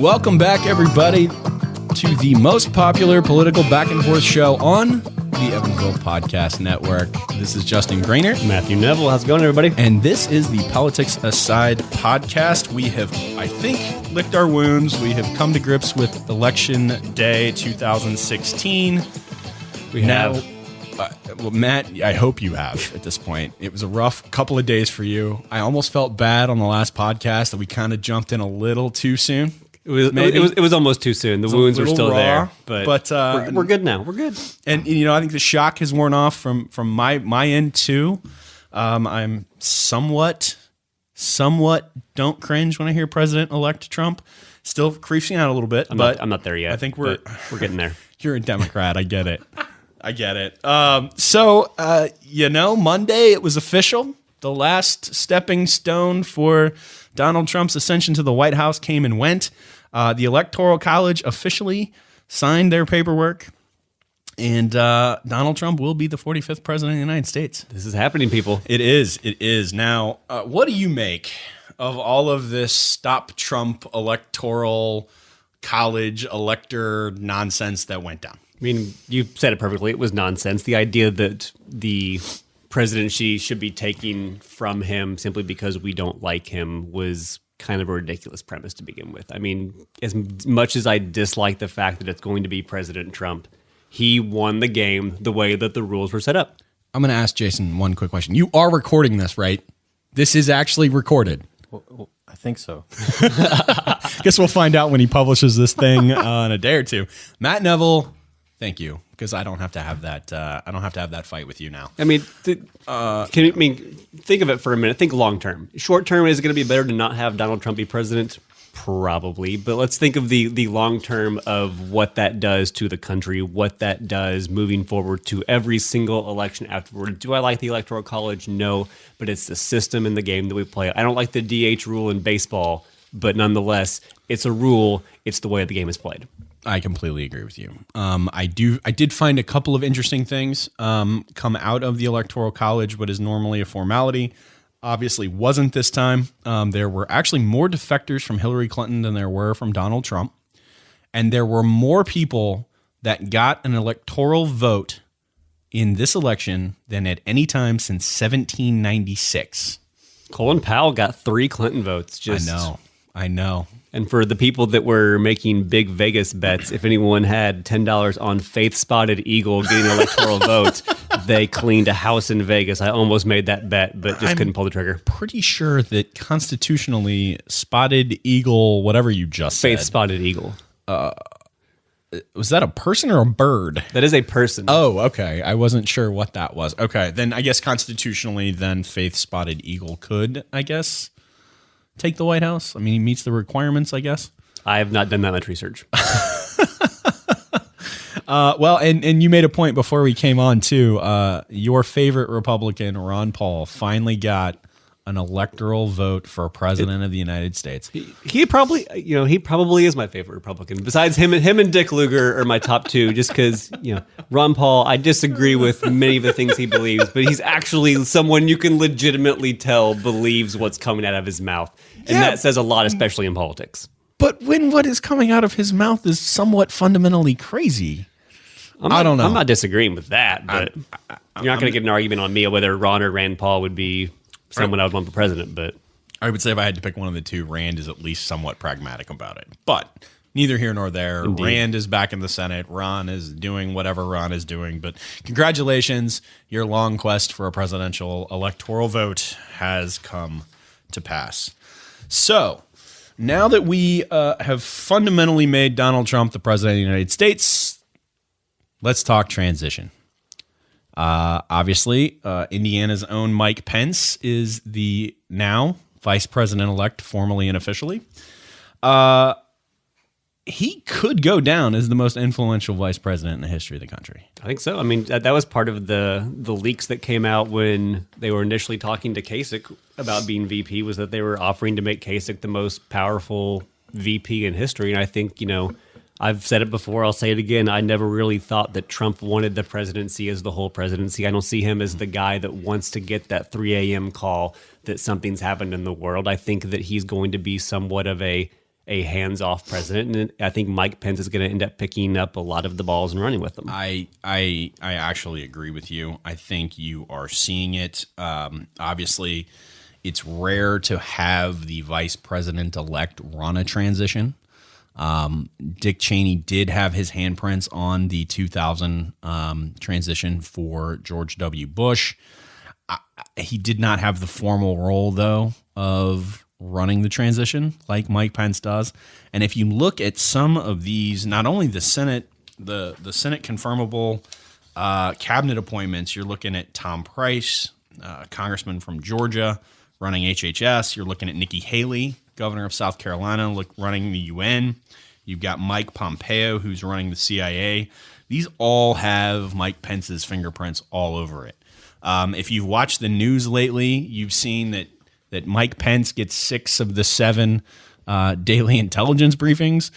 Welcome back, everybody, to the most popular political back and forth show on the Evansville Podcast Network. This is Justin Grainer. Matthew Neville. How's it going, everybody? And this is the Politics Aside podcast. We have, I think, licked our wounds. We have come to grips with Election Day 2016. We have. Well, Matt, I hope you have at this point. It was a rough couple of days for you. I almost felt bad on the last podcast that we kind of jumped in a little too soon. It was almost too soon. The wounds were still there, but we're good now. We're good. And I think the shock has worn off from my end too. I'm somewhat don't cringe when I hear President-elect Trump. Still creeping out a little bit, I'm not there yet. I think we're getting there. You're a Democrat. I get it. So Monday it was official. The last stepping stone for Donald Trump's ascension to the White House came and went. The Electoral College officially signed their paperwork, and Donald Trump will be the 45th president of the United States. This is happening, people. It is. Now, what do you make of all of this Stop Trump Electoral College elector nonsense that went down? I mean, you said it perfectly. It was nonsense. The idea that the presidency should be taken from him simply because we don't like him was kind of a ridiculous premise to begin with. I mean, as much as I dislike the fact that it's going to be President Trump, he won the game the way that the rules were set up. I'm going to ask Jason one quick question. You are recording this, right? This is actually recorded. Well, I think so. Guess we'll find out when he publishes this thing in a day or two. Matt Neville, thank you, because I don't have to have that. I don't have to have that fight with you now. I mean, think of it for a minute. Think long term. Short term, is it going to be better to not have Donald Trump be president? Probably, but let's think of the long term of what that does to the country, what that does moving forward to every single election afterward. Do I like the Electoral College? No, but it's the system in the game that we play. I don't like the DH rule in baseball, but nonetheless, it's a rule. It's the way the game is played. I completely agree with you. I did find a couple of interesting things come out of the Electoral College, what is normally a formality. Obviously wasn't this time. There were actually more defectors from Hillary Clinton than there were from Donald Trump. And there were more people that got an electoral vote in this election than at any time since 1796. Colin Powell got 3 Clinton votes. I know. And for the people that were making big Vegas bets, if anyone had $10 on Faith Spotted Eagle getting an electoral vote, they cleaned a house in Vegas. I almost made that bet, but just couldn't pull the trigger. Pretty sure that constitutionally, Spotted Eagle, whatever you just said. Faith Spotted Eagle. Was that a person or a bird? That is a person. Oh, okay. I wasn't sure what that was. Okay, then I guess constitutionally, then Faith Spotted Eagle could, I guess, take the White House. I mean, he meets the requirements, I guess. I have not done that much research. Well, and you made a point before we came on, too. Your favorite Republican, Ron Paul, finally got an electoral vote for president of the United States. He probably is my favorite Republican. Besides him and Dick Lugar are my top 2, just because, Ron Paul, I disagree with many of the things he believes, but he's actually someone you can legitimately tell believes what's coming out of his mouth. And that says a lot, especially in politics. But when what is coming out of his mouth is somewhat fundamentally crazy. I don't know. I'm not disagreeing with that, but you're not going to get an argument on me whether Ron or Rand Paul would be someone I would want for president. But I would say if I had to pick one of the two, Rand is at least somewhat pragmatic about it. But neither here nor there. Indeed. Rand is back in the Senate. Ron is doing whatever Ron is doing. But congratulations. Your long quest for a presidential electoral vote has come to pass. So now that we have fundamentally made Donald Trump the president of the United States, let's talk transition. Obviously, Indiana's own Mike Pence is the now vice president-elect, formally and officially. He could go down as the most influential vice president in the history of the country. I think so. I mean, that was part of the leaks that came out when they were initially talking to Kasich about being VP, was that they were offering to make Kasich the most powerful VP in history. And I think, I've said it before, I'll say it again. I never really thought that Trump wanted the presidency as the whole presidency. I don't see him as the guy that wants to get that 3 a.m. call that something's happened in the world. I think that he's going to be somewhat of a a hands-off president, and I think Mike Pence is going to end up picking up a lot of the balls and running with them. I actually agree with you. I think you are seeing it. Obviously, it's rare to have the vice president-elect run a transition. Dick Cheney did have his handprints on the 2000 transition for George W. Bush. He did not have the formal role, though, of running the transition like Mike Pence does. And if you look at some of these, not only the Senate, the Senate confirmable cabinet appointments, you're looking at Tom Price, congressman from Georgia, running HHS. You're looking at Nikki Haley, governor of South Carolina, running the UN. You've got Mike Pompeo, who's running the CIA. These all have Mike Pence's fingerprints all over it. If you've watched the news lately, you've seen that Mike Pence gets 6 of the 7 daily intelligence briefings.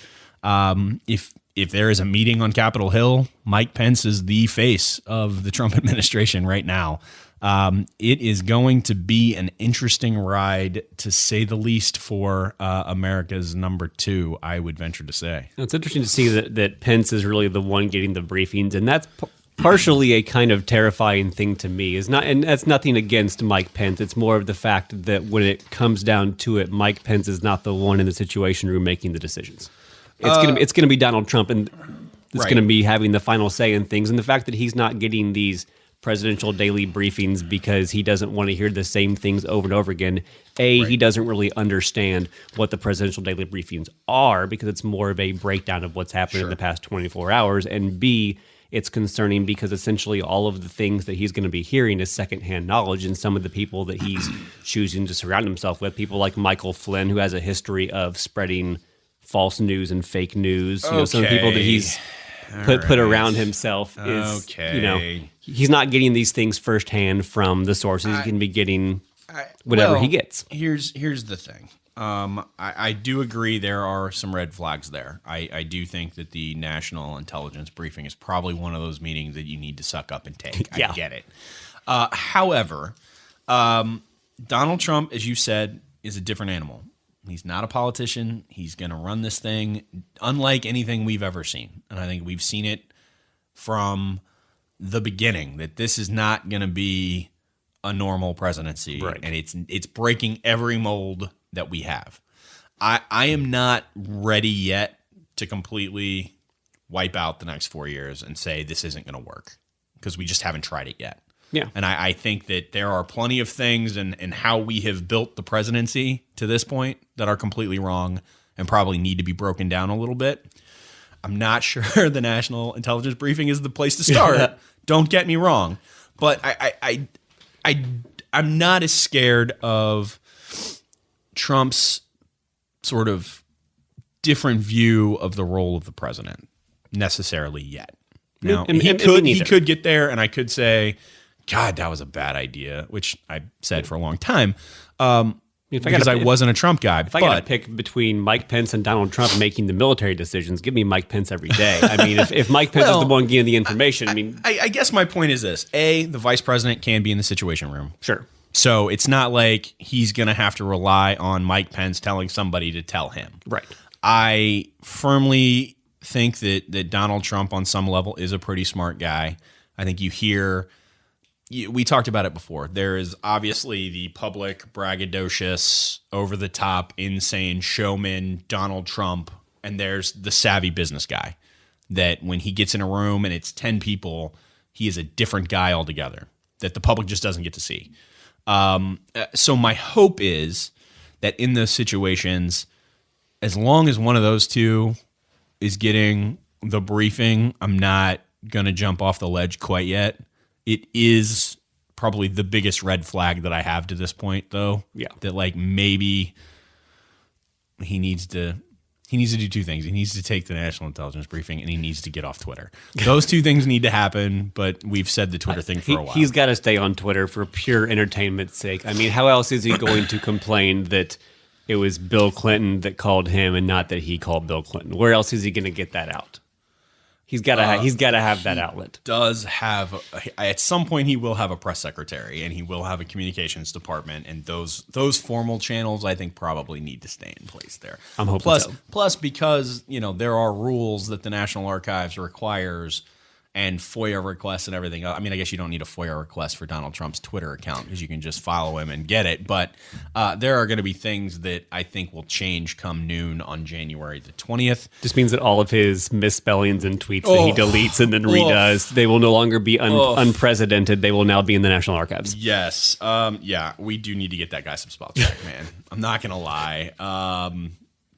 If there is a meeting on Capitol Hill, Mike Pence is the face of the Trump administration right now. It is going to be an interesting ride, to say the least, for America's number 2, I would venture to say. It's interesting to see that Pence is really the one getting the briefings, and that's partially a kind of terrifying thing to me. And that's nothing against Mike Pence. It's more of the fact that when it comes down to it, Mike Pence is not the one in the Situation Room making the decisions. It's gonna be Donald Trump, and it's gonna be having the final say in things. And the fact that he's not getting these presidential daily briefings because he doesn't want to hear the same things over and over again. He doesn't really understand what the presidential daily briefings are, because it's more of a breakdown of what's happened in the past 24 hours. And B, it's concerning because essentially all of the things that he's going to be hearing is secondhand knowledge, and some of the people that he's choosing to surround himself with, people like Michael Flynn, who has a history of spreading false news and fake news. You know, some people that he's put around himself is, he's not getting these things firsthand from the sources. He's going to be getting whatever he gets. Here's the thing. I do agree there are some red flags there. I do think that the National Intelligence Briefing is probably one of those meetings that you need to suck up and take. I get it. However, Donald Trump, as you said, is a different animal. He's not a politician. He's going to run this thing unlike anything we've ever seen. And I think we've seen it from the beginning, that this is not going to be a normal presidency. Right. And it's breaking every mold that we have. I am not ready yet to completely wipe out the next 4 years and say this isn't going to work, because we just haven't tried it yet. Yeah. And I think that there are plenty of things in how we have built the presidency to this point that are completely wrong and probably need to be broken down a little bit. I'm not sure the National Intelligence Briefing is the place to start. Don't get me wrong. But I'm not as scared of Trump's sort of different view of the role of the president necessarily yet. Now, he could get there, and I could say, God, that was a bad idea, which I said for a long time, because I wasn't a Trump guy. If I got to pick between Mike Pence and Donald Trump making the military decisions, give me Mike Pence every day. I mean, if Mike Pence is the one getting the information, I guess my point is this. The vice president can be in the Situation Room. Sure. So it's not like he's going to have to rely on Mike Pence telling somebody to tell him. Right. I firmly think that Donald Trump on some level is a pretty smart guy. I think we talked about it before. There is obviously the public, braggadocious, over-the-top, insane showman Donald Trump, and there's the savvy business guy that when he gets in a room and it's 10 people, he is a different guy altogether that the public just doesn't get to see. So my hope is that in those situations, as long as one of those two is getting the briefing, I'm not going to jump off the ledge quite yet. It is probably the biggest red flag that I have to this point, though. Yeah. That maybe he needs to do two things. He needs to take the National Intelligence Briefing, and he needs to get off Twitter. Those two things need to happen, but we've said the Twitter thing for a while. He's got to stay on Twitter for pure entertainment's sake. I mean, how else is he going to complain that it was Bill Clinton that called him and not that he called Bill Clinton? Where else is he going to get that out? He's got to have that outlet. Does have at some point he will have a press secretary and he will have a communications department, and those formal channels I think probably need to stay in place there. I'm hoping so. Plus because there are rules that the National Archives requires and FOIA requests and everything. I mean, I guess you don't need a FOIA request for Donald Trump's Twitter account because you can just follow him and get it. But there are going to be things that I think will change come noon on January the 20th. This means that all of his misspellings and tweets that he deletes and then redoes, they will no longer be unprecedented. They will now be in the National Archives. Yes. Yeah, we do need to get that guy some spell check, man. I'm not going to lie.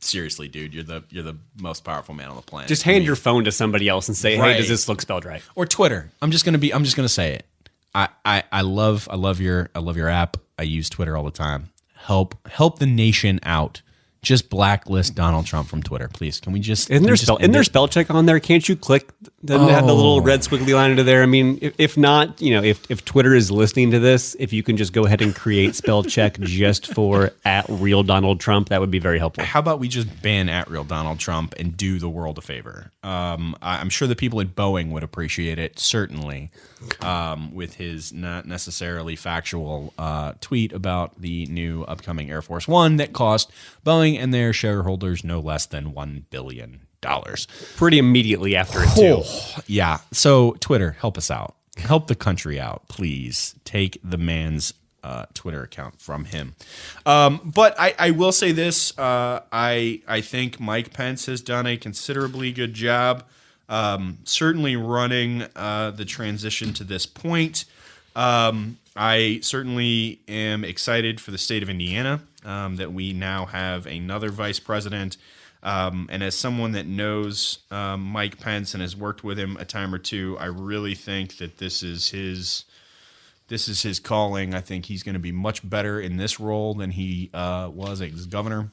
Seriously, dude, you're the most powerful man on the planet. Just hand your phone to somebody else and say, "Hey, does this look spelled right?" Or Twitter. I'm just gonna say it. I love your app. I use Twitter all the time. Help the nation out. Just blacklist Donald Trump from Twitter, please. Can we just? Isn't there spell check on there? Can't you click? Doesn't it have the little red squiggly line into there? I mean, if not, if Twitter is listening to this, if you can just go ahead and create spell check just for @RealDonaldTrump, that would be very helpful. How about we just ban @RealDonaldTrump and do the world a favor? I'm sure the people at Boeing would appreciate it, certainly, with his not necessarily factual tweet about the new upcoming Air Force One that cost Boeing and their shareholders no less than $1 billion. Pretty immediately after it, too. Yeah. So, Twitter, help us out. Help the country out, please. Take the man's Twitter account from him. But I will say this. I think Mike Pence has done a considerably good job, certainly running the transition to this point. I certainly am excited for the state of Indiana that we now have another vice president. And as someone that knows Mike Pence and has worked with him a time or two, I really think that this is his calling. I think he's going to be much better in this role than he was as governor.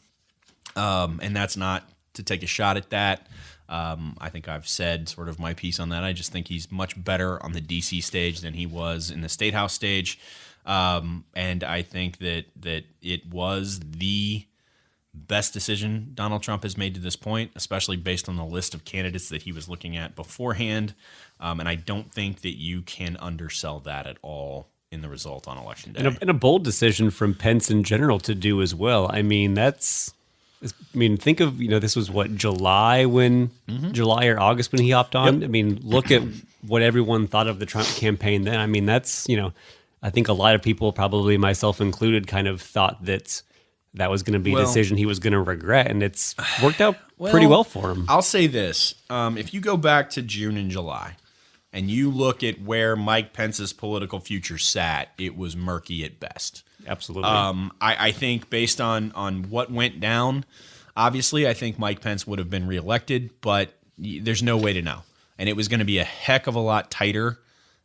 And that's not to take a shot at that. I think I've said sort of my piece on that. I just think he's much better on the D.C. stage than he was in the State House stage. And I think that it was the best decision Donald Trump has made to this point, especially based on the list of candidates that he was looking at beforehand. And I don't think that you can undersell that at all in the result on Election Day. And a bold decision from Pence in general to do as well. I mean, think of, this was July July or August when he hopped on. Yep. I mean, look at what everyone thought of the Trump campaign then. I mean, that's, I think a lot of people, probably myself included, kind of thought that was going to be a decision he was going to regret, and it's worked out pretty well for him. I'll say this. If you go back to June and July and you look at where Mike Pence's political future sat, it was murky at best. Absolutely. I think based on what went down, obviously I think Mike Pence would have been reelected, but there's no way to know. And it was going to be a heck of a lot tighter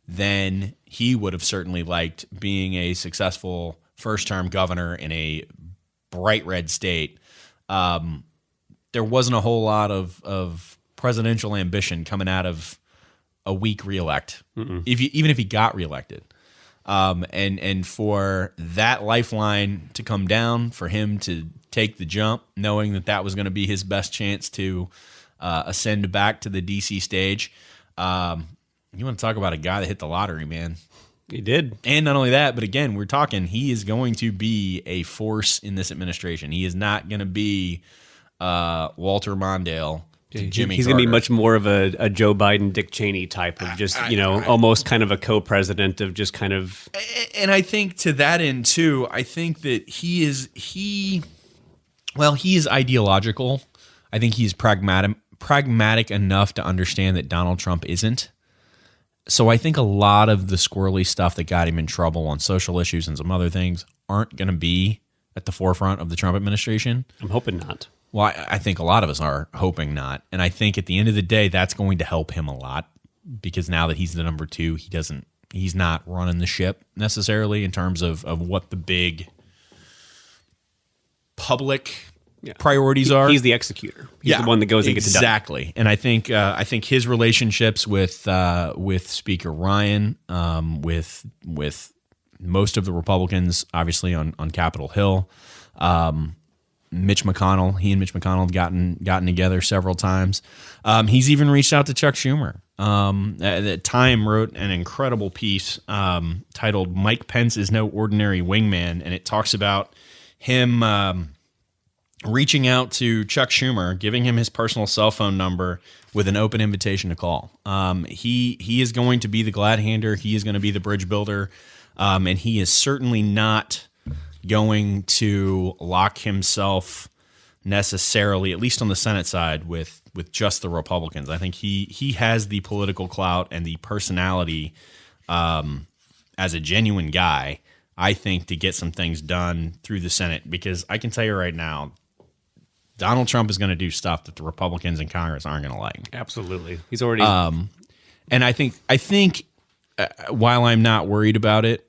than he would have certainly liked, being a successful first-term governor in a bright red state. There wasn't a whole lot of presidential ambition coming out of a weak reelect, even if he got reelected. And for that lifeline to come down, for him to take the jump, knowing that was going to be his best chance to ascend back to the D.C. stage. You want to talk about a guy that hit the lottery, man. He did. And not only that, but again, we're talking, he is going to be a force in this administration. He is not going to be Walter Mondale to Jimmy He's going to be much more of a Joe Biden, Dick Cheney type of just, almost kind of a co-president of just kind of. And I think to that end, too, I think that he is ideological. I think he's pragmatic enough to understand that Donald Trump isn't. So I think a lot of the squirrely stuff that got him in trouble on social issues and some other things aren't going to be at the forefront of the Trump administration. I'm hoping not. Well, I think a lot of us are hoping not. And I think at the end of the day, that's going to help him a lot, because now that he's the number two, he's not running the ship necessarily in terms of what the big public priorities are. He's the executor. He's the one that goes and gets it done. Exactly. And I think his relationships with Speaker Ryan, with most of the Republicans, obviously on Capitol Hill, Mitch McConnell. He and Mitch McConnell have gotten together several times. He's even reached out to Chuck Schumer. The Time wrote an incredible piece titled "Mike Pence is no ordinary wingman," and it talks about him reaching out to Chuck Schumer, giving him his personal cell phone number with an open invitation to call. He is going to be the glad hander. He is going to be the bridge builder, and he is certainly not going to lock himself necessarily, at least on the Senate side, with just the Republicans. I think he has the political clout and the personality as a genuine guy, I think, to get some things done through the Senate, because I can tell you right now, Donald Trump is going to do stuff that the Republicans in Congress aren't going to like. Absolutely. He's already... And I think while I'm not worried about it,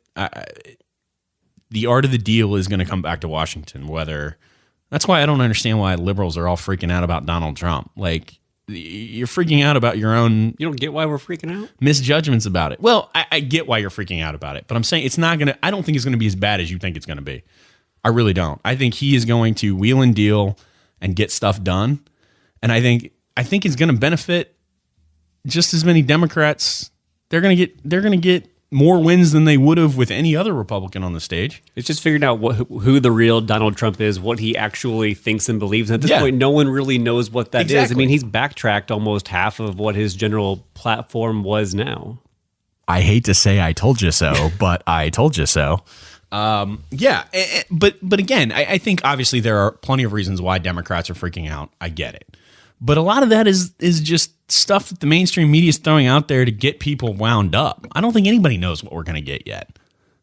the art of the deal is going to come back to Washington. That's why I don't understand why liberals are all freaking out about Donald Trump. Like, you're freaking out about your own... You don't get why we're freaking out? Misjudgments about it. Well, I get why you're freaking out about it, but I'm saying it's not going to... I don't think it's going to be as bad as you think it's going to be. I really don't. I think he is going to wheel and deal and get stuff done. And I think it's going to benefit just as many Democrats. They're going to get more wins than they would have with any other Republican on the stage. It's just figuring out who the real Donald Trump is, what he actually thinks and believes. And at this point, no one really knows what that is. I mean, he's backtracked almost half of what his general platform was now. I hate to say I told you so, but I told you so. But again, I think obviously there are plenty of reasons why Democrats are freaking out. I get it. But a lot of that is just stuff that the mainstream media is throwing out there to get people wound up. I don't think anybody knows what we're going to get yet.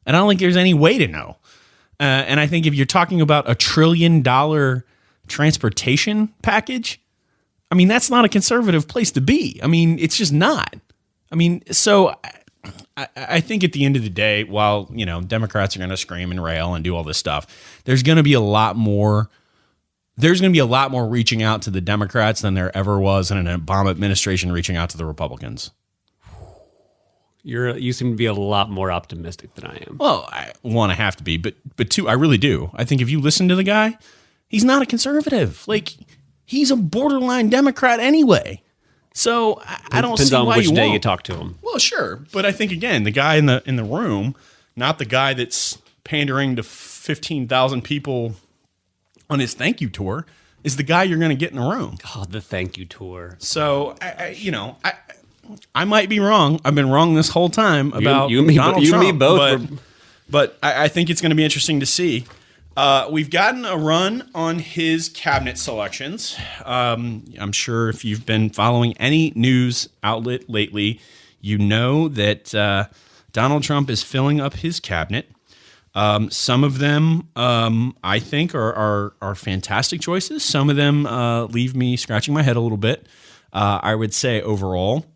And I don't think there's any way to know. And I think if you're talking about $1 trillion transportation package, I mean, that's not a conservative place to be. I mean, it's just not. I mean, so I think at the end of the day, while, Democrats are going to scream and rail and do all this stuff, there's going to be a lot more reaching out to the Democrats than there ever was in an Obama administration reaching out to the Republicans. You seem to be a lot more optimistic than I am. Well, I have to be, but two, I really do. I think if you listen to the guy, he's not a conservative. Like, he's a borderline Democrat anyway. So I don't see why you won't. Depends on which day you talk to him. Well, sure, but I think again, the guy in the room, not the guy that's pandering to 15,000 people on his thank you tour, is the guy you're going to get in the room. Oh, the thank you tour. So I might be wrong. I've been wrong this whole time about you and me, Donald Trump, and me both. But I think it's going to be interesting to see. We've gotten a run on his cabinet selections. I'm sure if you've been following any news outlet lately, you know that Donald Trump is filling up his cabinet. Some of them, I think, are fantastic choices. Some of them leave me scratching my head a little bit. I would say overall,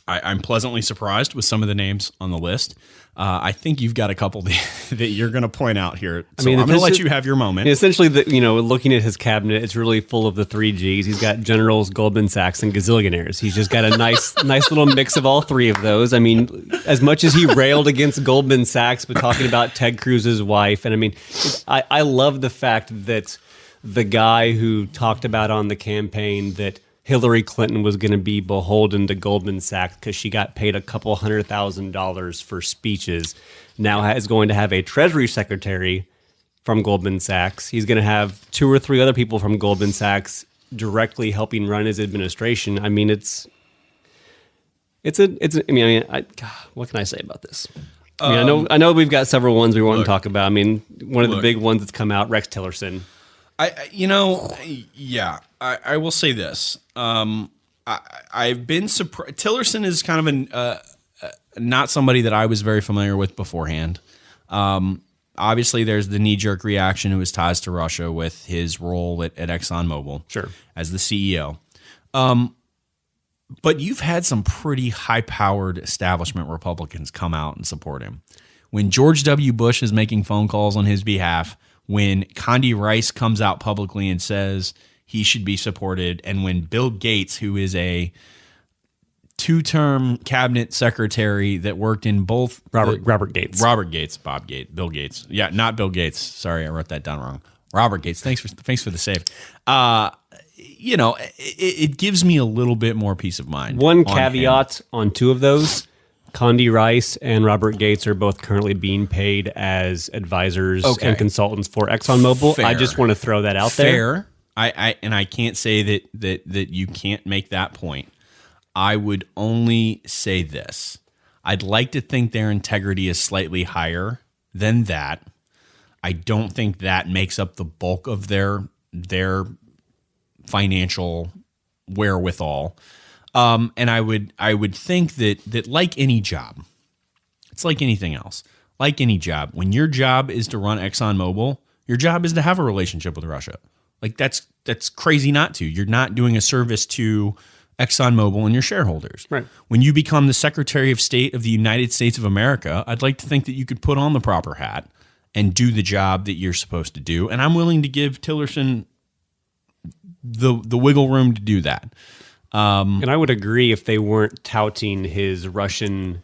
I'm pleasantly surprised with some of the names on the list. I think you've got a couple that you're going to point out here. So I'm going to let you have your moment. Essentially, looking at his cabinet, it's really full of the 3 Gs. He's got generals, Goldman Sachs, and gazillionaires. He's just got a nice little mix of all 3 of those. I mean, as much as he railed against Goldman Sachs, but talking about Ted Cruz's wife, and I mean, I love the fact that the guy who talked about on the campaign that Hillary Clinton was going to be beholden to Goldman Sachs because she got paid a couple $100,000 for speeches. Now is going to have a Treasury Secretary from Goldman Sachs. He's going to have 2 or 3 other people from Goldman Sachs directly helping run his administration. I mean, what can I say about this? I mean, I know we've got several ones we want to talk about. I mean, one of the big ones that's come out, Rex Tillerson. I will say this. I've been surprised. Tillerson is kind of not somebody that I was very familiar with beforehand. Obviously, there's the knee-jerk reaction to his ties to Russia with his role at ExxonMobil, sure, as the CEO. But you've had some pretty high-powered establishment Republicans come out and support him. When George W. Bush is making phone calls on his behalf, when Condi Rice comes out publicly and says he should be supported, and when Bill Gates, who is a 2-term cabinet secretary that worked in both Robert Gates. Bill Gates. Yeah, not Bill Gates. Sorry, I wrote that down wrong. Robert Gates. Thanks for the save. It gives me a little bit more peace of mind. One caveat on two of those. Condi Rice and Robert Gates are both currently being paid as advisors and consultants for ExxonMobil. Fair. I just want to throw that out there. I can't say that you can't make that point. I would only say this. I'd like to think their integrity is slightly higher than that. I don't think that makes up the bulk of their financial wherewithal. And I would think that like any job, it's like anything else. Like any job, when your job is to run ExxonMobil, your job is to have a relationship with Russia. Like that's crazy not to. You're not doing a service to ExxonMobil and your shareholders. Right. When you become the Secretary of State of the United States of America, I'd like to think that you could put on the proper hat and do the job that you're supposed to do. And I'm willing to give Tillerson the wiggle room to do that. And I would agree if they weren't touting his Russian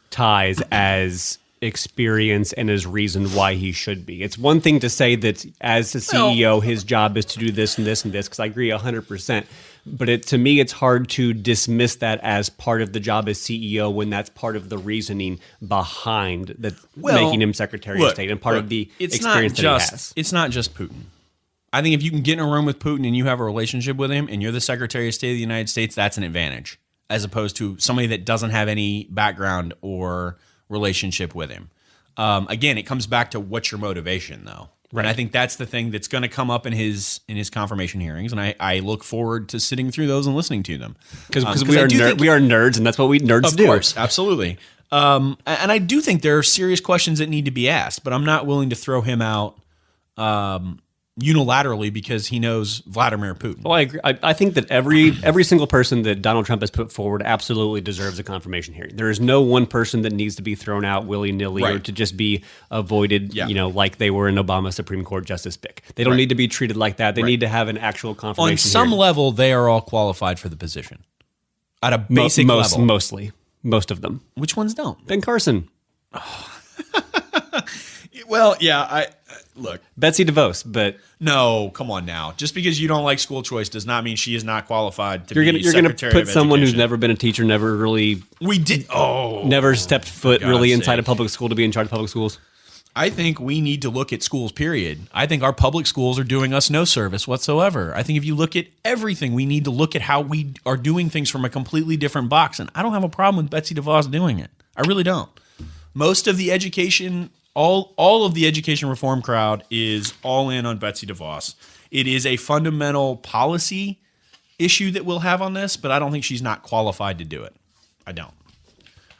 ties as experience and as reason why he should be. It's one thing to say that as a CEO, his job is to do this and this and this, because I agree 100%. But to me, it's hard to dismiss that as part of the job as CEO when that's part of the reasoning behind making him Secretary of State and part of the experience that he has. It's not just Putin. I think if you can get in a room with Putin and you have a relationship with him and you're the Secretary of State of the United States, that's an advantage, as opposed to somebody that doesn't have any background or relationship with him. Again, it comes back to what's your motivation, though. Right. And I think that's the thing that's going to come up in his confirmation hearings, and I look forward to sitting through those and listening to them. Because we are nerds, and that's what we nerds do. Of course, absolutely. And I do think there are serious questions that need to be asked, but I'm not willing to throw him out unilaterally because he knows Vladimir Putin. Well, I agree. I think that every single person that Donald Trump has put forward absolutely deserves a confirmation hearing. There is no one person that needs to be thrown out willy-nilly or to just be avoided, like they were in Obama's Supreme Court Justice pick. They don't need to be treated like that. They need to have an actual confirmation On some hearing. level, they are all qualified for the position. At a basic level. Most of them. Which ones don't? Ben Carson. Well, yeah, look. Betsy DeVos, but... No, come on now. Just because you don't like school choice does not mean she is not qualified to be You're Secretary going to put of someone Education. who's never been a teacher, never stepped foot really inside a public school to be in charge of public schools. I think we need to look at schools, period. I think our public schools are doing us no service whatsoever. I think if you look at everything, we need to look at how we are doing things from a completely different box. And I don't have a problem with Betsy DeVos doing it. I really don't. Most of the education... All of the education reform crowd is all in on Betsy DeVos. It is a fundamental policy issue that we'll have on this, but I don't think she's not qualified to do it. I don't.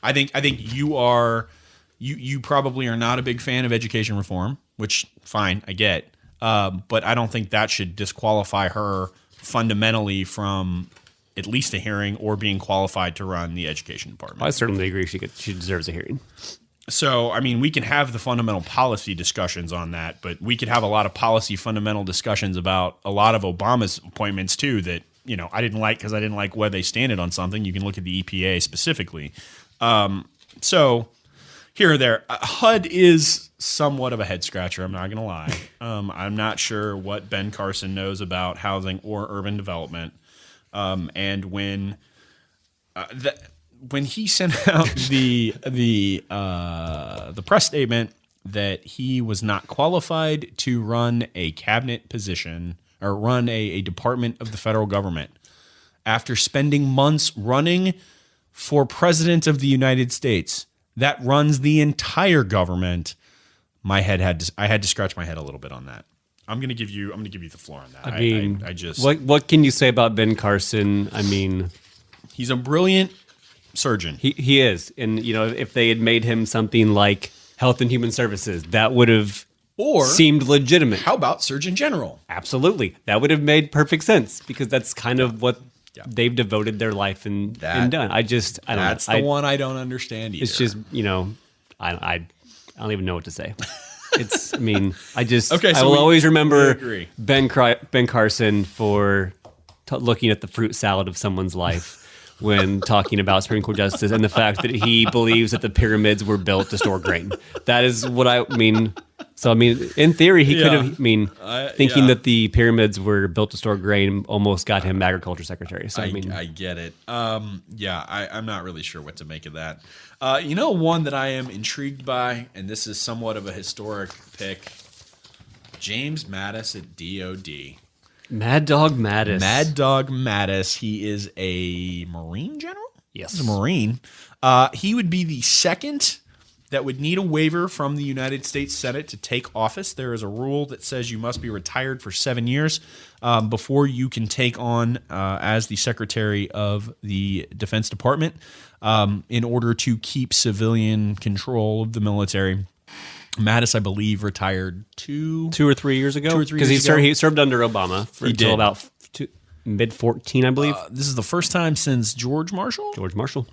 I think you are. You probably are not a big fan of education reform, which fine, I get. But I don't think that should disqualify her fundamentally from at least a hearing or being qualified to run the education department. I certainly agree she deserves a hearing. So, I mean, we can have the fundamental policy discussions on that, but we could have a lot of policy fundamental discussions about a lot of Obama's appointments too that, I didn't like because I didn't like where they standed on something. You can look at the EPA specifically. So here or there, HUD is somewhat of a head scratcher. I'm not going to lie. I'm not sure what Ben Carson knows about housing or urban development. And when he sent out the press statement that he was not qualified to run a cabinet position or run a department of the federal government after spending months running for president of the United States that runs the entire government, I had to scratch my head a little bit on that. I'm gonna give you the floor on that. I mean, what can you say about Ben Carson? I mean, he's a brilliant surgeon. He is. And, if they had made him something like Health and Human Services, that would have seemed legitimate. How about Surgeon General? Absolutely. That would have made perfect sense because that's kind of what they've devoted their life and done. I don't know. That's the one I don't understand either. It's just, I don't even know what to say. It's, I will always remember Ben Carson for looking at the fruit salad of someone's life when talking about Supreme Court justice and the fact that he believes that the pyramids were built to store grain. That is what I mean. So, I mean, in theory, he could have, thinking that the pyramids were built to store grain almost got him agriculture secretary. So, I get it. I'm not really sure what to make of that. One that I am intrigued by, and this is somewhat of a historic pick, James Mattis at DOD. Mad Dog Mattis. Mad Dog Mattis. He is a Marine general? Yes. He's a Marine. He would be the second that would need a waiver from the United States Senate to take office. There is a rule that says you must be retired for 7 years before you can take on as the Secretary of the Defense Department in order to keep civilian control of the military. Mattis, I believe, retired 2 or 3 years ago. 2 or 3 years ago. He served under Obama until about mid-14, I believe. This is the first time since George Marshall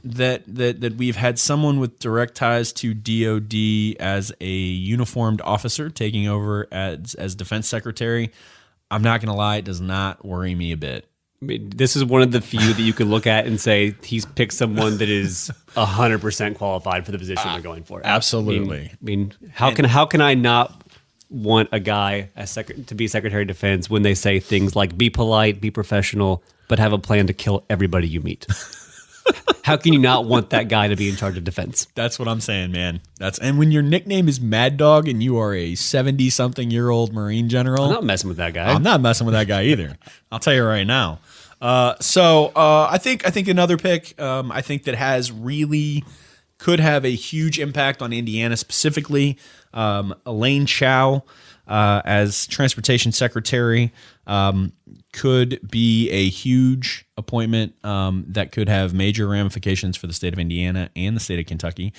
that we've had someone with direct ties to DOD as a uniformed officer taking over as defense secretary. I'm not going to lie, it does not worry me a bit. I mean, this is one of the few that you could look at and say he's picked someone that is 100% qualified for the position they're going for. Absolutely. I mean, how can I not want a guy to be Secretary of Defense when they say things like be polite, be professional, but have a plan to kill everybody you meet? How can you not want that guy to be in charge of defense? That's what I'm saying, man. And when your nickname is Mad Dog and you are a 70-something-year-old Marine general, I'm not messing with that guy. I'm not messing with that guy either. I'll tell you right now. I think another pick, I think that could have a huge impact on Indiana specifically. Elaine Chao as Transportation Secretary could be a huge appointment that could have major ramifications for the state of Indiana and the state of Kentucky.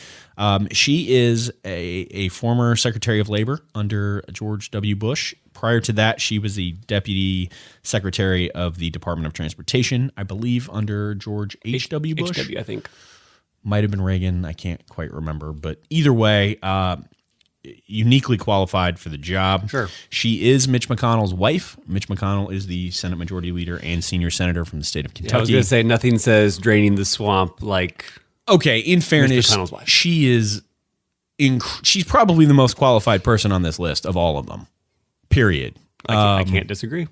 She is a former Secretary of Labor under George W. Bush. Prior to that, she was the Deputy Secretary of the Department of Transportation, I believe, under George H.W. Bush. H.W., I think. Might have been Reagan. I can't quite remember. But either way, uniquely qualified for the job. Sure. She is Mitch McConnell's wife. Mitch McConnell is the Senate Majority Leader and Senior Senator from the state of Kentucky. I was going to say, nothing says draining the swamp like Okay, in fairness, Mitch McConnell's wife. She is she's probably the most qualified person on this list of all of them. Period. I can't disagree.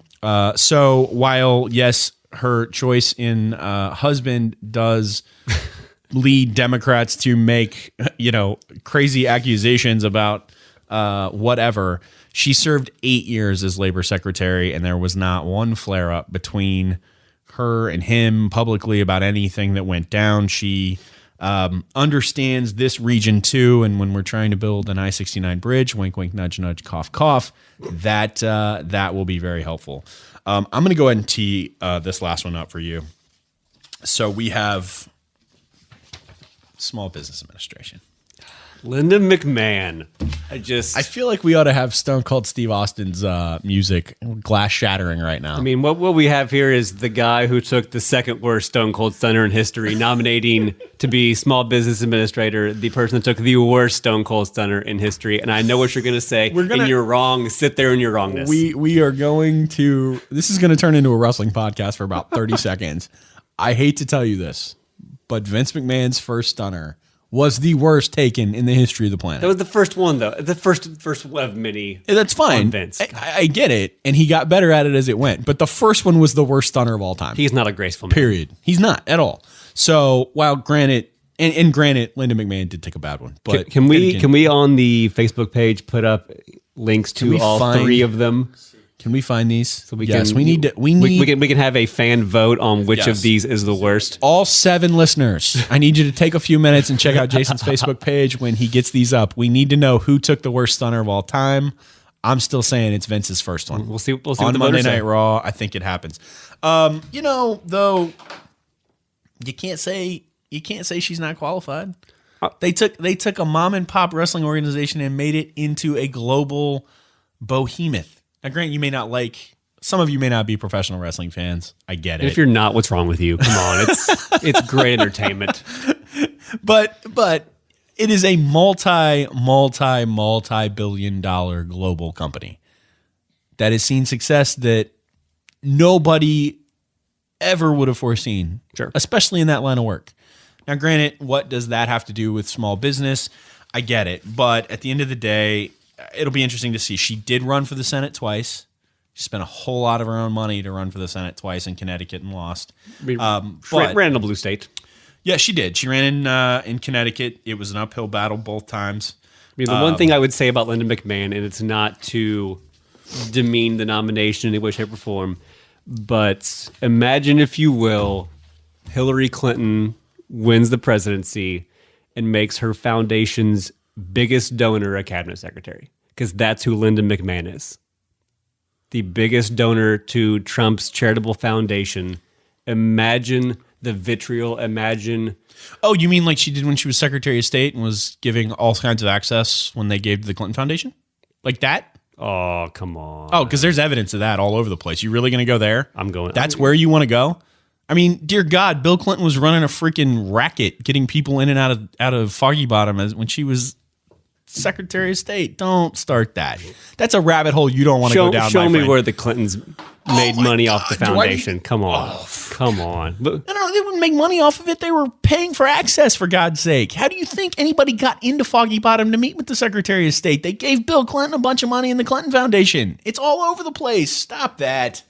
So while, yes, her choice in husband does lead Democrats to make, crazy accusations about whatever, she served 8 years as labor secretary, and there was not one flare-up between her and him publicly about anything that went down. She understands this region too, and when we're trying to build an I-69 bridge, wink, wink, nudge, nudge, cough, cough, that will be very helpful. I'm going to go ahead and tee this last one up for you. So we have Small Business Administration. Linda McMahon. I feel like we ought to have Stone Cold Steve Austin's music glass shattering right now. I mean, what we have here is the guy who took the second worst Stone Cold Stunner in history, nominating to be Small Business Administrator, the person that took the worst Stone Cold Stunner in history. And I know what you're going to say, and you're wrong. Sit there in your wrongness. We are going to, this is going to turn into a wrestling podcast for about 30 seconds. I hate to tell you this, but Vince McMahon's first stunner was the worst taken in the history of the planet. That was the first one, though. The first one of many. That's fine. Vince. I get it, and he got better at it as it went. But the first one was the worst stunner of all time. He's not a graceful man. Period. He's not at all. So, while granted, and granted, Linda McMahon did take a bad one. But can we on the Facebook page put up links to all three of them? Can we find these? So we can have a fan vote on which of these is the worst. All 7 listeners, I need you to take a few minutes and check out Jason's Facebook page when he gets these up. We need to know who took the worst stunner of all time. I'm still saying it's Vince's first one. We'll see on Monday Night Raw. I think it happens. Though you can't say she's not qualified. They took a mom and pop wrestling organization and made it into a global behemoth. Now, Grant, some of you may not be professional wrestling fans. I get it. If you're not, what's wrong with you? Come on, it's great entertainment. But it is a multi-billion-dollar global company that has seen success that nobody ever would have foreseen, Sure. especially in that line of work. Now, granted, what does that have to do with small business? I get it. But at the end of the day, it'll be interesting to see. She did run for the Senate twice. She spent a whole lot of her own money to run for the Senate twice in Connecticut and lost. Ran in a blue state. Yeah, she did. She ran in Connecticut. It was an uphill battle both times. I mean, the one thing I would say about Linda McMahon, and it's not to demean the nomination in any way, shape, or form, but imagine, if you will, Hillary Clinton wins the presidency and makes her foundation's biggest donor a cabinet secretary, because that's who Linda McMahon is. The biggest donor to Trump's charitable foundation. Imagine the vitriol. Imagine. Oh, you mean like she did when she was Secretary of State and was giving all kinds of access when they gave to the Clinton Foundation? Like that? Oh, come on. Oh, because there's evidence of that all over the place. You really going to go there? I'm going. That's where you want to go? I mean, dear God, Bill Clinton was running a freaking racket, getting people in and out of Foggy Bottom when she was Secretary of State. Don't start that. That's a rabbit hole you don't want to go down. Show my me friend. where the Clintons made money off the God, foundation. Come on. Come on. But, No, they wouldn't make money off of it. They were paying for access, for God's sake. How do you think anybody got into Foggy Bottom to meet with the Secretary of State? They gave Bill Clinton a bunch of money in the Clinton Foundation. It's all over the place. Stop that.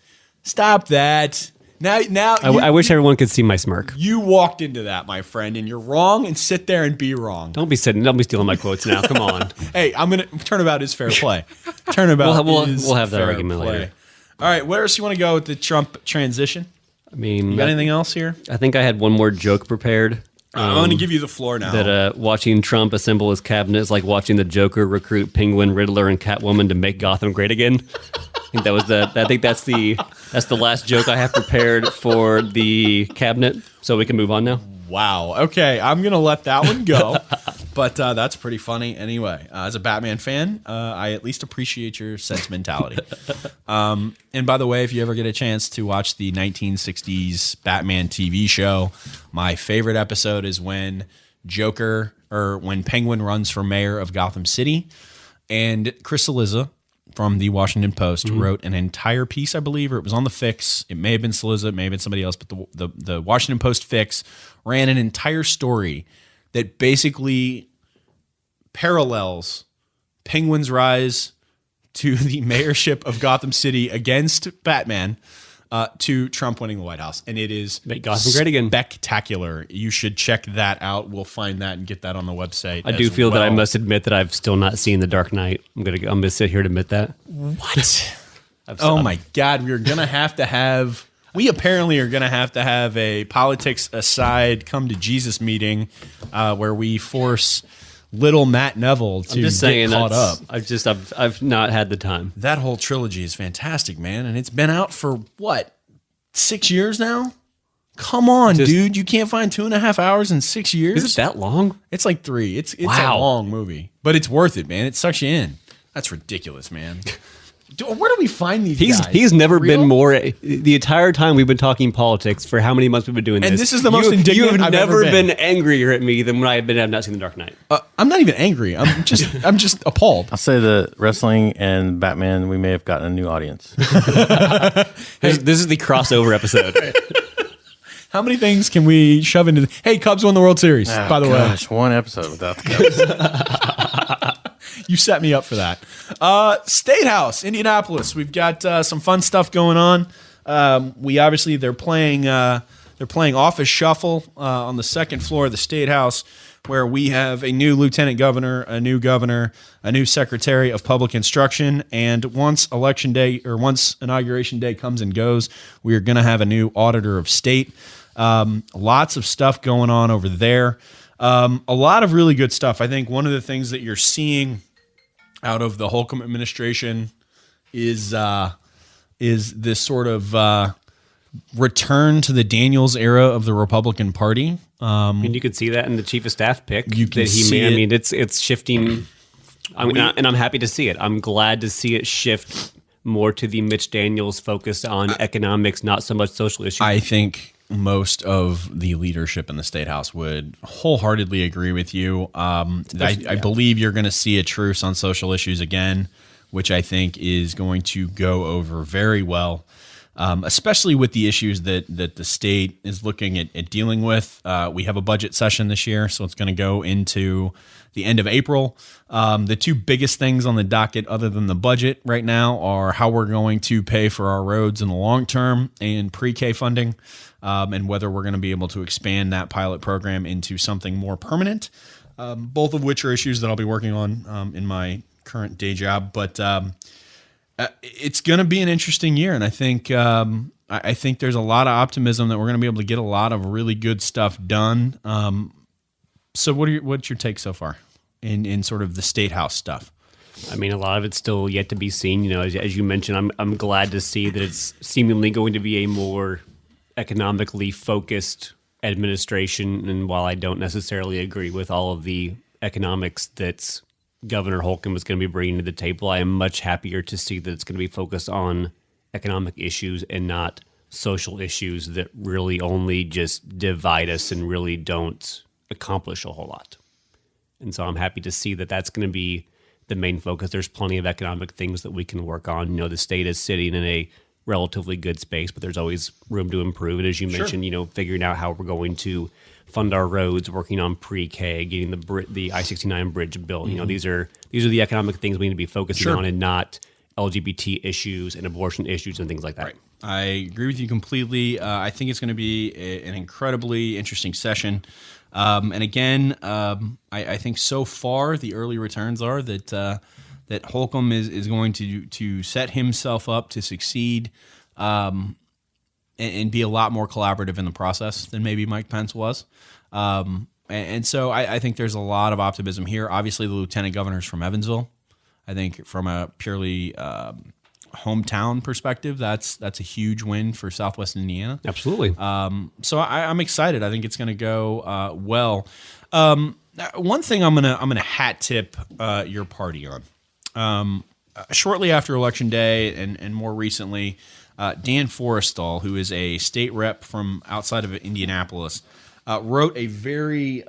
Stop that. Now, I wish everyone could see my smirk. you walked into that, my friend, and you're wrong, and sit there and be wrong. Don't be stealing my quotes now. Come on. Hey, I'm going to turnabout is fair play. Turnabout We'll have that fair argument play. later. All right, where else you want to go with the Trump transition? I mean, You got anything else here? I think I had one more joke prepared. I'm going to give you the floor now. That watching Trump assemble his cabinet is like watching the Joker recruit Penguin, Riddler, and Catwoman to make Gotham great again. I think that was I think that's the last joke I have prepared for the cabinet. So we can move on now. Wow. Okay, I'm going to let that one go. But that's pretty funny anyway. As a Batman fan, I at least appreciate your sentimentality. And by the way, if you ever get a chance to watch the 1960s Batman TV show, my favorite episode is when when Penguin runs for mayor of Gotham City. And Chris Cillizza from the Washington Post wrote an entire piece, I believe, or it was on the Fix. It may have been Cillizza, it may have been somebody else, but the Washington Post Fix ran an entire story that basically parallels Penguin's rise to the mayorship of Gotham City against Batman to Trump winning the White House. And it is Make Gotham great again. Spectacular. You should check that out. We'll find that and get that on the website. I do feel that I must admit that I've still not seen The Dark Knight. I'm gonna sit here to admit that. What? Oh my God. We apparently are going to have a politics aside come to Jesus meeting where we force little Matt Neville to get caught up. I've not had the time. That whole trilogy is fantastic, man. And it's been out for what, 6 years now? Come on, dude. You can't find 2.5 hours in 6 years? Is it that long? It's like 3. It's a Wow. long movie, but it's worth it, man. It sucks you in. That's ridiculous, man. Where do we find these guys? He's never Real? been more. The entire time we've been talking politics for how many months we've been doing this. And this is the most indignant You have I've never ever been. angrier at me than when I've not seen The Dark Knight. I'm not even angry. I'm just appalled. I'll say the wrestling and Batman, we may have gotten a new audience. This is the crossover episode. How many things can we shove into? Hey, Cubs won the World Series. By the way, one episode without the Cubs. you set me up for that. State House, Indianapolis. We've got some fun stuff going on. They're playing Office Shuffle on the second floor of the State House, where we have a new lieutenant governor, a new secretary of public instruction, and once inauguration day comes and goes, we are going to have a new auditor of state. Lots of stuff going on over there. A lot of really good stuff. I think one of the things that you're seeing out of the Holcomb administration is this sort of return to the Daniels era of the Republican Party. And you could see that in the chief of staff pick. You can that he see made. it. I mean, it's shifting, and I'm happy to see it. I'm glad to see it shift more to the Mitch Daniels focus on economics, not so much social issues. I think most of the leadership in the State House would wholeheartedly agree with you. I believe you're going to see a truce on social issues again, which I think is going to go over very well. especially with the issues that the state is looking at dealing with. We have a budget session this year, so it's going to go into the end of April. The two biggest things on the docket other than the budget right now are how we're going to pay for our roads in the long term and pre-K funding, and whether we're going to be able to expand that pilot program into something more permanent, both of which are issues that I'll be working on in my current day job. But it's going to be an interesting year, and I think there's a lot of optimism that we're going to be able to get a lot of really good stuff done. So what's your take so far in sort of the State House stuff? I mean, a lot of it's still yet to be seen. You know, as you mentioned, I'm glad to see that it's seemingly going to be a more economically focused administration. And while I don't necessarily agree with all of the economics that Governor Holcomb was going to be bringing to the table, I am much happier to see that it's going to be focused on economic issues and not social issues that really only just divide us and really don't accomplish a whole lot. And so I'm happy to see that that's going to be the main focus. There's plenty of economic things that we can work on. You know, the state is sitting in a relatively good space, but there's always room to improve. And as you mentioned, you know, figuring out how we're going to fund our roads, working on pre-K, getting the I-69 bridge built. You know, these are the economic things we need to be focusing on, and not LGBT issues and abortion issues and things like that. Right. I agree with you completely. I think it's going to be an incredibly interesting session. And again, I think so far the early returns are that Holcomb is going to set himself up to succeed and be a lot more collaborative in the process than maybe Mike Pence was. And so I think there's a lot of optimism here. Obviously, the lieutenant governor's from Evansville. I think from a purely hometown perspective, that's a huge win for Southwest Indiana. Absolutely. So I'm excited. I think it's going to go well. One thing I'm gonna hat tip your party on. Shortly after Election Day and more recently, Dan Forrestal, who is a state rep from outside of Indianapolis, wrote a very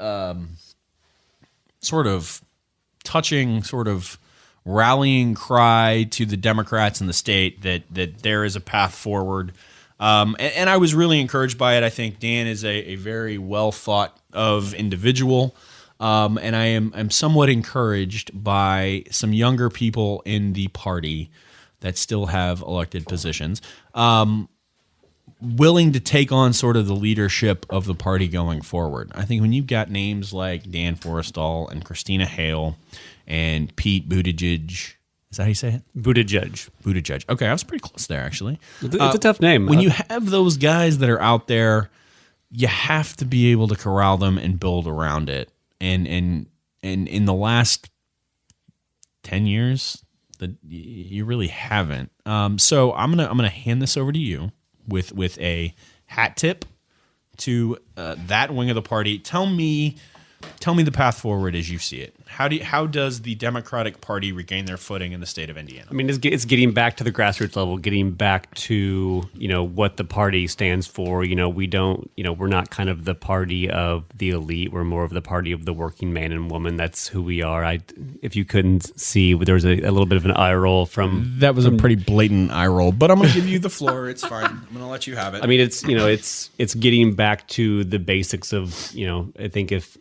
sort of touching, sort of rallying cry to the Democrats in the state that there is a path forward. And I was really encouraged by it. I think Dan is a very well thought of individual. And I'm somewhat encouraged by some younger people in the party that still have elected positions, willing to take on sort of the leadership of the party going forward. I think when you've got names like Dan Forrestal and Christina Hale and Pete Buttigieg, is that how you say it? Buttigieg. Okay, I was pretty close there, actually. It's a tough name. When you have those guys that are out there, you have to be able to corral them and build around it. And in the last 10 years, you really haven't. So I'm gonna hand this over to you with a hat tip to that wing of the party. Tell me the path forward as you see it. How does the Democratic Party regain their footing in the state of Indiana? I mean, it's getting back to the grassroots level, getting back to, you know, what the party stands for. You know, we're not kind of the party of the elite. We're more of the party of the working man and woman. That's who we are. If you couldn't see, there was a little bit of an eye roll from... That was a pretty blatant eye roll, but I'm going to give you the floor. It's fine. I'm going to let you have it. I mean, it's getting back to the basics of, you know, I think if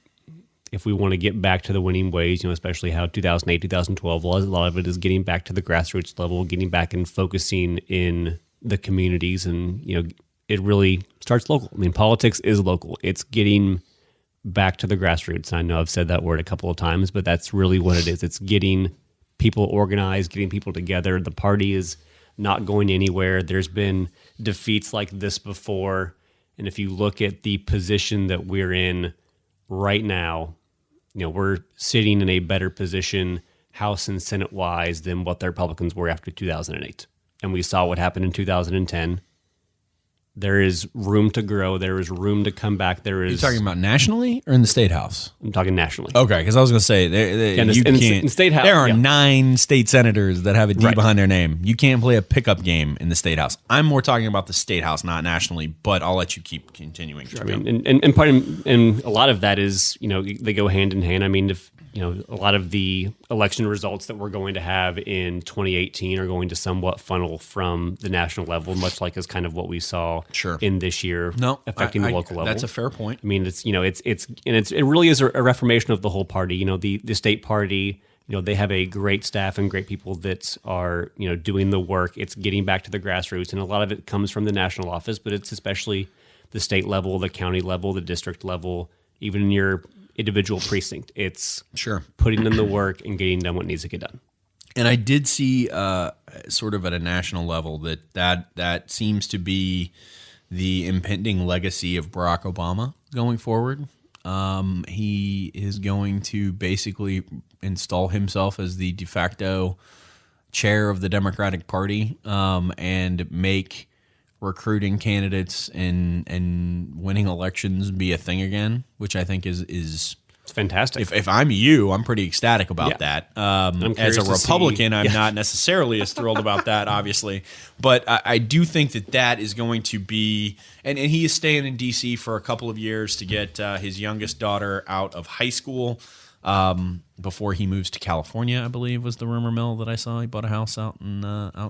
we want to get back to the winning ways, you know, especially how 2008, 2012 was, a lot of it is getting back to the grassroots level, getting back and focusing in the communities. And, you know, it really starts local. I mean, politics is local. It's getting back to the grassroots. I know I've said that word a couple of times, but that's really what it is. It's getting people organized, getting people together. The party is not going anywhere. There's been defeats like this before. And if you look at the position that we're in right now, you know, we're sitting in a better position, House and Senate wise, than what the Republicans were after 2008. And we saw what happened in 2010. There is room to grow. There is room to come back. Are you talking about nationally or in the State House? I'm talking nationally. Okay, because I was going to say, in State House, there are 9 state senators that have a D behind their name. You can't play a pickup game in the State House. I'm more talking about the State House, not nationally, but I'll let you keep continuing. Sure, I mean, and a lot of that is, you know, they go hand in hand. I mean, a lot of the election results that we're going to have in 2018 are going to somewhat funnel from the national level, much like is kind of what we saw in this year affecting the local level. That's a fair point. I mean, it really is a reformation of the whole party. The state party, they have a great staff and great people that are, doing the work. It's getting back to the grassroots, and a lot of it comes from the national office, but it's especially the state level, the county level, the district level, even in your individual precinct. It's putting in the work and getting done what needs to get done. And I did see sort of at a national level that seems to be the impending legacy of Barack Obama going forward. He is going to basically install himself as the de facto chair of the Democratic Party and make recruiting candidates and winning elections be a thing again, which I think is it's fantastic. If I'm you, I'm pretty ecstatic about that. As a Republican, I'm not necessarily as thrilled about that, obviously. But I do think that is going to be, and he is staying in D.C. for a couple of years to get his youngest daughter out of high school before he moves to California, I believe was the rumor mill that I saw. He bought a house out in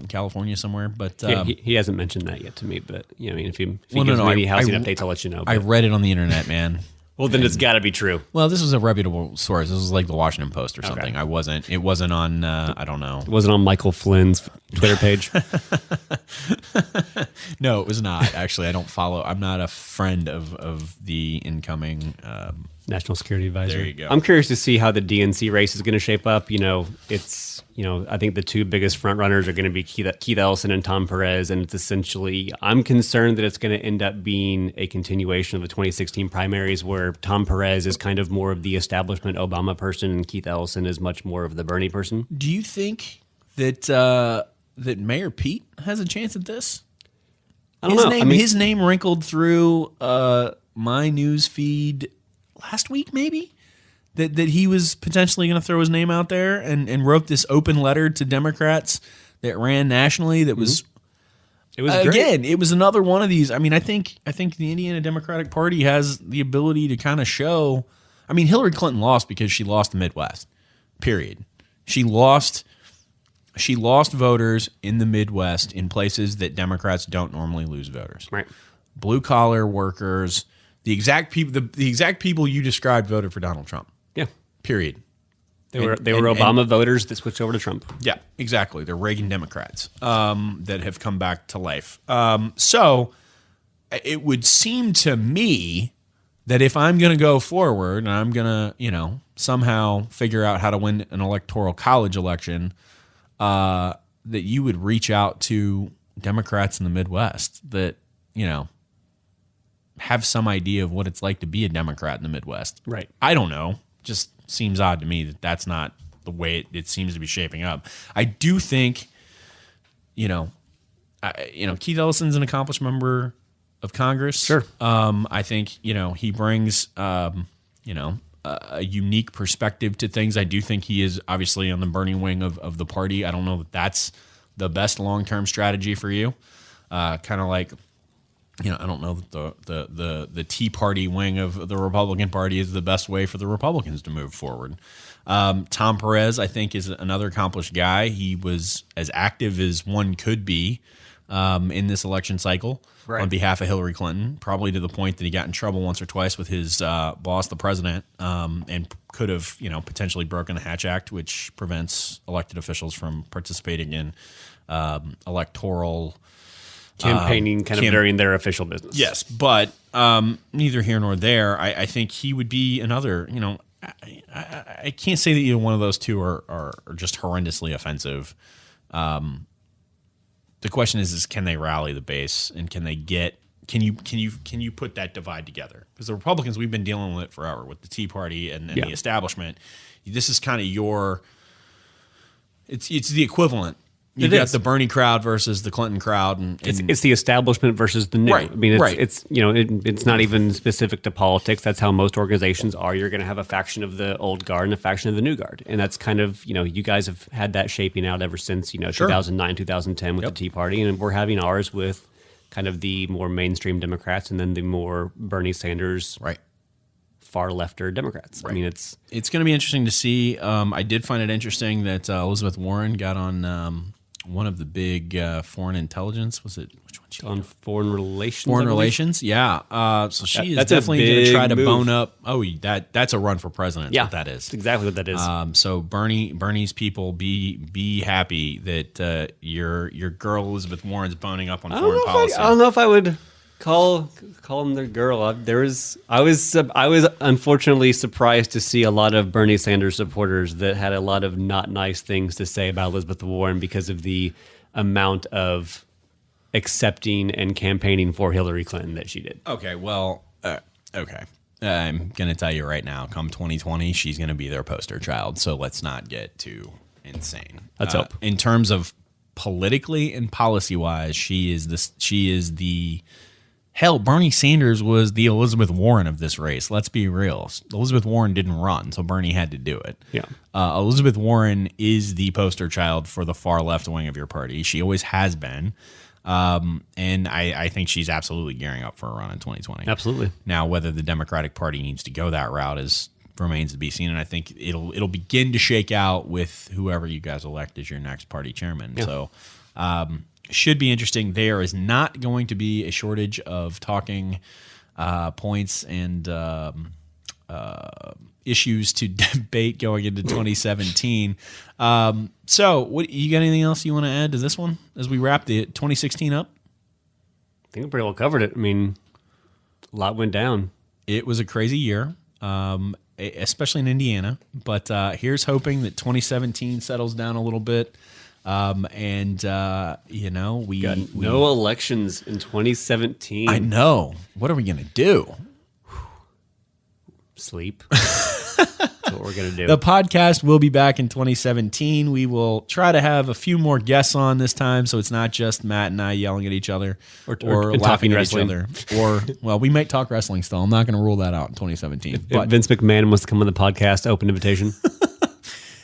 California somewhere. But he hasn't mentioned that yet to me. But if he gives me any housing updates, I'll let you know. But I read it on the internet, man. Well, then it's got to be true. Well, this was a reputable source. This was like the Washington Post or something. Okay. It wasn't on, I don't know. It wasn't on Michael Flynn's Twitter page? No, it was not. Actually, I'm not a friend of the incoming National Security Advisor. There you go. I'm curious to see how the DNC race is going to shape up. I think the two biggest front runners are going to be Keith Ellison and Tom Perez, and it's essentially, I'm concerned that it's going to end up being a continuation of the 2016 primaries where Tom Perez is kind of more of the establishment Obama person and Keith Ellison is much more of the Bernie person. Do you think that Mayor Pete has a chance at this? I don't know. His name wrinkled through my news feed last week, maybe? That he was potentially going to throw his name out there and wrote this open letter to Democrats that ran nationally. That was, it was great. Again, it was another one of these. I mean, I think the Indiana Democratic Party has the ability to kind of show. I mean, Hillary Clinton lost because she lost the Midwest. Period. She lost voters in the Midwest in places that Democrats don't normally lose voters. Right. Blue collar workers, the exact people you described voted for Donald Trump. Yeah. Period. They were Obama voters that switched over to Trump. Yeah, exactly. They're Reagan Democrats that have come back to life. So it would seem to me that if I'm going to go forward and I'm going to, somehow figure out how to win an electoral college election, that you would reach out to Democrats in the Midwest that, have some idea of what it's like to be a Democrat in the Midwest. Right. I don't know. Just seems odd to me that that's not the way it seems to be shaping up. I do think, Keith Ellison's an accomplished member of Congress. Sure. I think, he brings, a unique perspective to things. I do think he is obviously on the burning wing of the party. I don't know that that's the best long-term strategy for you. Kind of like, I don't know that the Tea Party wing of the Republican Party is the best way for the Republicans to move forward. Tom Perez, I think, is another accomplished guy. He was as active as one could be in this election cycle on behalf of Hillary Clinton, probably to the point that he got in trouble once or twice with his boss, the president, and could have potentially broken the Hatch Act, which prevents elected officials from participating in electoral campaigning of during their official business. Yes, but neither here nor there. I think he would be another, I can't say that either one of those two are just horrendously offensive. The question is can they rally the base and can you put that divide together? Because the Republicans, we've been dealing with it forever with the Tea Party and the establishment. This is kind of it's the equivalent. You've got the Bernie crowd versus the Clinton crowd, and it's the establishment versus the new. Right, I mean, it's not even specific to politics. That's how most organizations are. You're going to have a faction of the old guard and a faction of the new guard, and that's kind of you guys have had that shaping out ever since 2009, 2010 with the Tea Party, and we're having ours with kind of the more mainstream Democrats, and then the more Bernie Sanders far lefter Democrats. I mean, it's going to be interesting to see. I did find it interesting that Elizabeth Warren got on one of the big foreign intelligence. Was it which one? on foreign relations. Foreign relations, yeah. So she is That's a definitely going to try to big bone move. up. Oh, that's a run for president. Yeah, What that is. That's exactly what that is. So Bernie's people be happy that your girl Elizabeth Warren's boning up on foreign policy. I don't know if I would call him their girl. I was unfortunately surprised to see a lot of Bernie Sanders supporters that had a lot of not nice things to say about Elizabeth Warren because of the amount of accepting and campaigning for Hillary Clinton that she did. Okay, well, okay. I'm going to tell you right now, come 2020, she's going to be their poster child. So let's not get too insane. Let's hope. In terms of politically and policy wise, she is the hell. Bernie Sanders was the Elizabeth Warren of this race. Let's be real. Elizabeth Warren didn't run, so Bernie had to do it. Yeah. Elizabeth Warren is the poster child for the far left wing of your party. She always has been. And I think she's absolutely gearing up for a run in 2020. Absolutely. Now, whether the Democratic Party needs to go that route remains to be seen, and I think it'll begin to shake out with whoever you guys elect as your next party chairman. Yeah. So, should be interesting. There is not going to be a shortage of talking points and issues to debate going into 2017. So, what you got? Anything else you want to add to this one as we wrap the 2016 up? I think we pretty well covered it. I mean, a lot went down. It was a crazy year, especially in Indiana. But here's hoping that 2017 settles down a little bit. We got no elections in 2017. I know. What are we gonna do? Sleep. That's what we're going to do. The podcast will be back in 2017. We will try to have a few more guests on this time, so it's not just Matt and I yelling at each other or talking laughing at wrestling. each other. Well, we might talk wrestling still. I'm not going to rule that out in 2017. If Vince McMahon wants to come on the podcast, open invitation.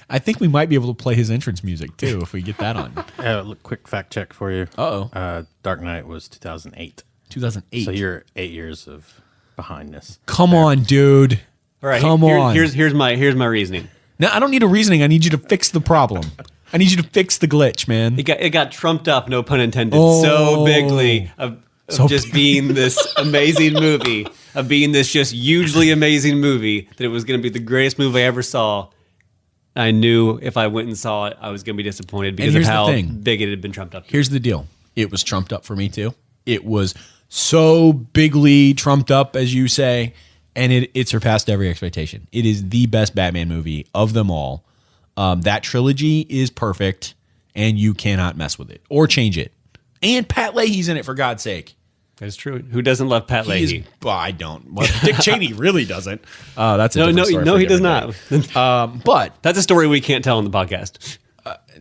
I think we might be able to play his entrance music too if we get that on. Quick fact check for you. Uh-oh. Dark Knight was 2008. 2008. So you're 8 years of behindness. Come on, dude. All right, Come on. Here's my reasoning. No, I don't need a reasoning. I need you to fix the problem. I need you to fix the glitch, man. It got trumped up, no pun intended, Oh. so bigly of So just being this amazing movie, of being this just hugely amazing movie that it was going to be the greatest movie I ever saw. I knew if I went and saw it, I was going to be disappointed because of here's the how thing. big it had been trumped up. Here's the deal. It was trumped up for me too. It was so bigly trumped up, as you say, and it surpassed every expectation. It is the best Batman movie of them all. That trilogy is perfect, and you cannot mess with it or change it. And Pat Leahy's in it, for God's sake. That's true. Who doesn't love Pat Leahy? Well, I don't. Well, Dick Cheney really doesn't. That's a different story no, for a he does different not. day. But That's a story we can't tell on the podcast.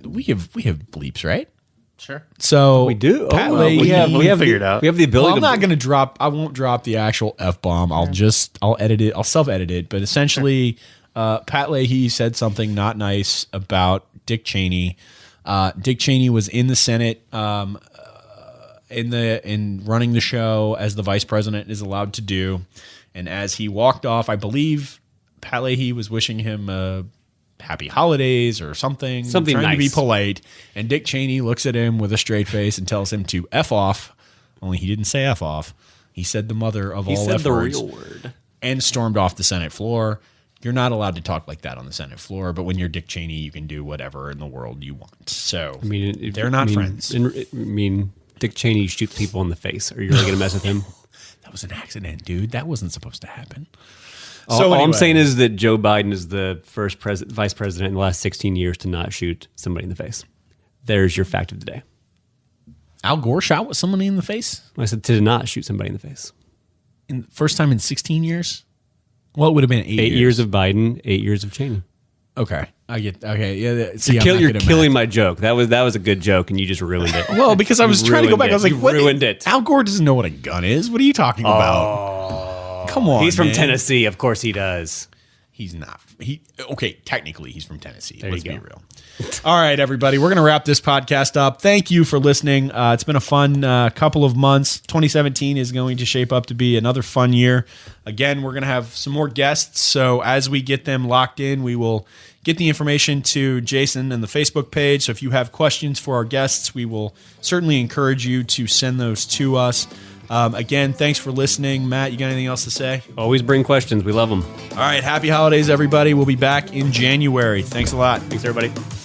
we have bleeps, right? Sure. So We do. Pat Oh, well, Leahy, we have figured out. We have the ability. Well, I'm to not going to drop. I won't drop the actual F bomb. I'll edit it. I'll self-edit it. But essentially, Pat Leahy said something not nice about Dick Cheney. Dick Cheney was in the Senate, in running the show as the vice president is allowed to do. And as he walked off, I believe Pat Leahy was wishing him happy holidays or something trying nice to be polite. And Dick Cheney looks at him with a straight face and tells him to F off. Only he didn't say F off. He said the mother of He all said F the words real word. and stormed off the Senate floor. You're not allowed to talk like that on the Senate floor, but when you're Dick Cheney, you can do whatever in the world you want. So they're not friends. Dick Cheney shoots people in the face. Are you really going to mess with him? That was an accident, dude. That wasn't supposed to happen. All I'm anyway. saying is that Joe Biden is the first vice president in the last 16 years to not shoot somebody in the face. There's your fact of the day. Al Gore shot with somebody in the face? I said to not shoot somebody in the face. First time in 16 years? Well, it would have been 8 8 years of Biden, 8 years of Cheney. Okay. Okay. Yeah. See, You're killing my joke. That was a good joke, and you just ruined it. Well, because I was trying to go back. I was like, You what? ruined it. Al Gore doesn't know what a gun is. What are you talking about? Come on. He's from man. Tennessee. Of course he does. He's not. Technically, he's from Tennessee. There Let's you be go. real. All right, everybody. We're going to wrap this podcast up. Thank you for listening. It's been a fun couple of months. 2017 is going to shape up to be another fun year. Again, we're going to have some more guests. So as we get them locked in, we will get the information to Jason and the Facebook page. So if you have questions for our guests, we will certainly encourage you to send those to us. Again, thanks for listening. Matt, you got anything else to say? Always bring questions. We love them. All right. Happy holidays, everybody. We'll be back in January. Thanks a lot. Thanks, everybody.